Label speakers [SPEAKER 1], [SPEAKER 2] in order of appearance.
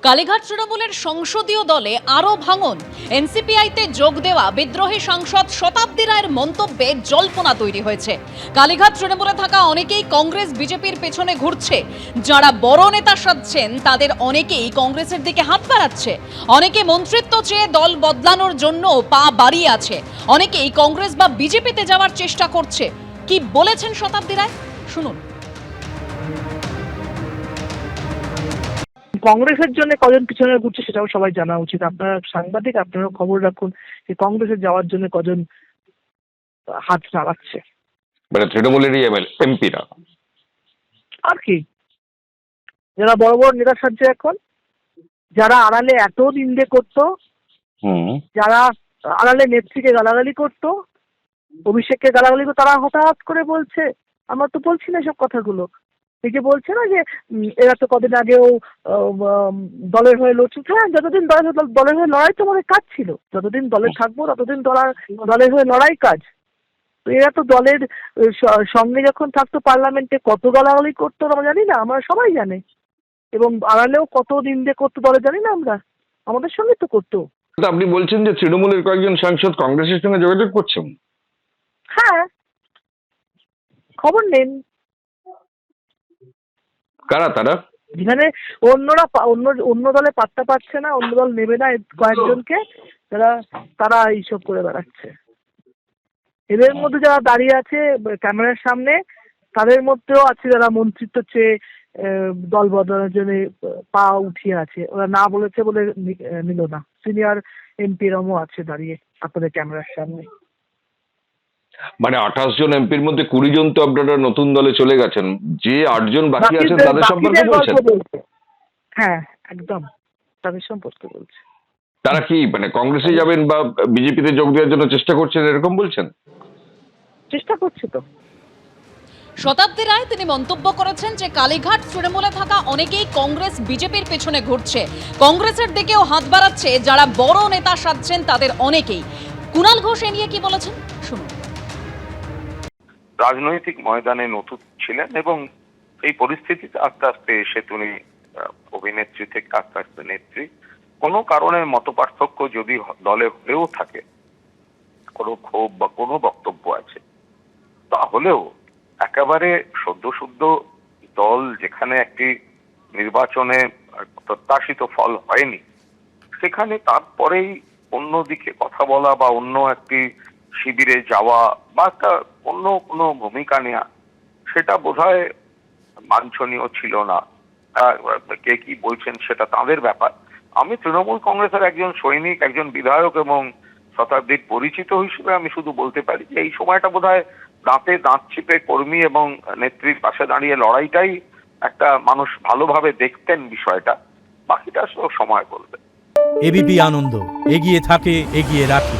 [SPEAKER 1] কালীঘাট তৃণমূলের সংসদীয় দলে আরও ভাঙন। এনসিপিআইতে যোগ দেওয়া বিদ্রোহী সাংসদ শতাব্দী রায়ের মন্তব্যে জল্পনা তৈরি হয়েছে। কালীঘাট তৃণমূলে থাকা অনেকেই কংগ্রেস বিজেপির পেছনে ঘুরছে। যারা বড় নেতা সাজছেন তাদের অনেকেই কংগ্রেসের দিকে হাত বাড়াচ্ছে। অনেকে মন্ত্রিত্ব চেয়ে দল বদলানোর জন্য পা বাড়িয়ে আছে। অনেকেই কংগ্রেস বা বিজেপিতে যাওয়ার চেষ্টা করছে। কি বলেছেন শতাব্দী রায়, শুনুন।
[SPEAKER 2] কংগ্রেসের জন্য কজন পিছনে ঘুরছে সেটাও সবাই জানা উচিত। আপনারা সাংবাদিক, আপনারাও খবর রাখুন যে কংগ্রেসে যাওয়ার জন্য কজন হাত নাড়াচ্ছে।
[SPEAKER 3] মানে তৃণমূলেরই এমপিরা
[SPEAKER 2] আর কি, যারা বড় বড় নেতা সাজছে এখন, যারা আড়ালে এত নিন্দে করতো, যারা আড়ালে নেত্রীকে গালাগালি করতো, অভিষেককে গালাগালি করতো, তারা হঠাৎ করে বলছে আমরা তো বলছি না সব কথাগুলো। এই যে বলছে না যে এরা তো কদিন আগেও দলের হয়ে লড়ছে। হ্যাঁ, যতদিন দলের হয়ে লড়াই তো আমাদের কাজ ছিল, যতদিন দলে থাকবো ততদিন দলের হয়ে লড়াই কাজ। তো এরা তো দলের সঙ্গে যখন থাকতো পার্লামেন্টে কত গালাগালি করতো আমরা জানি না, আমরা সবাই জানে। এবং আড়ালেও কত নিন্দে করতো দলে জানি না আমরা, আমাদের সঙ্গে তো করতো।
[SPEAKER 3] আপনি বলছেন যে তৃণমূলের কয়েকজন সাংসদ কংগ্রেসের সঙ্গে যোগাযোগ করছেন?
[SPEAKER 2] হ্যাঁ, খবর নেন।
[SPEAKER 3] কারা তারা?
[SPEAKER 2] যেখানে অন্য দলে পাত্তা পাচ্ছে না, অন্য দল নেবে না কয়েকজনকে, তারা এইসব করে বেড়াচ্ছে। এদের মধ্যে যারা দাঁড়িয়ে আছে ক্যামেরার সামনে, তাদের মধ্যেও আছে যারা মন্ত্রিত্ব চেয়ে দল বদলানোর জন্য পা উঠিয়ে আছে। ওরা না বলেছে বলে নিল না। সিনিয়র এমপি রামও আছে দাঁড়িয়ে আপনাদের ক্যামেরার সামনে।
[SPEAKER 3] মানে 28 জন এমপির মধ্যে 20 জন তো আপনারা নতুন দলে চলে গেছেন। যে 8 জন বাকি আছেন তাদের সম্পর্কে বলছেন?
[SPEAKER 2] হ্যাঁ, একদম তাদের সম্পর্কে বলছে।
[SPEAKER 3] তারা কি মানে কংগ্রেসে যাবেন বা বিজেপিতে যোগ দেওয়ার জন্য চেষ্টা করছেন এরকম বলছেন?
[SPEAKER 2] চেষ্টা করছে তো।
[SPEAKER 1] শতাব্দী রায় তিনি মন্তব্য করেছেন যে কালীঘাট তৃণমূলে থাকা অনেকেই কংগ্রেস বিজেপির পেছনে ঘুরছে, কংগ্রেসের দিকেও হাত বাড়াচ্ছে। যারা বড় নেতা সাজছেন তাদের অনেকেই। কুণাল ঘোষ এ নিয়ে কি বলেছেন, শুনুন।
[SPEAKER 4] রাজনৈতিক ময়দানে নতুন ছিলেন এবং এই পরিস্থিতিতে আস্তে আস্তে এসে তিনি অভিনেত্রী থেকে আস্তে আস্তে নেত্রী। কোনো কারণে মতপার্থক্য যদি দলে হয়েও থাকে, কোনো ক্ষোভ বা কোনো বক্তব্য আছে, তাহলেও একেবারে সদ্য দল যেখানে একটি নির্বাচনে প্রত্যাশিত ফল হয়নি, সেখানে তারপরেই অন্যদিকে কথা বলা বা অন্য একটি শিবিরে যাওয়া বা একটা অন্য কোনো ভূমিকা নেওয়া, সেটা বোধহয় বাঞ্ছনীয় ছিল না। কে কি বলছেন সেটা তাদের ব্যাপার। আমি তৃণমূল কংগ্রেসের একজন সৈনিক, একজন বিধায়ক এবং শতাব্দীর পরিচিত হিসেবে আমি শুধু বলতে পারি যে এই সময়টা বোধহয় দাঁতে দাঁত চিপে কর্মী এবং নেত্রীর পাশে দাঁড়িয়ে লড়াইটাই একটা মানুষ ভালোভাবে দেখতেন বিষয়টা। বাকিটা সময় বলবে।
[SPEAKER 5] এবিপি আনন্দ এগিয়ে থাকে, এগিয়ে রাখে।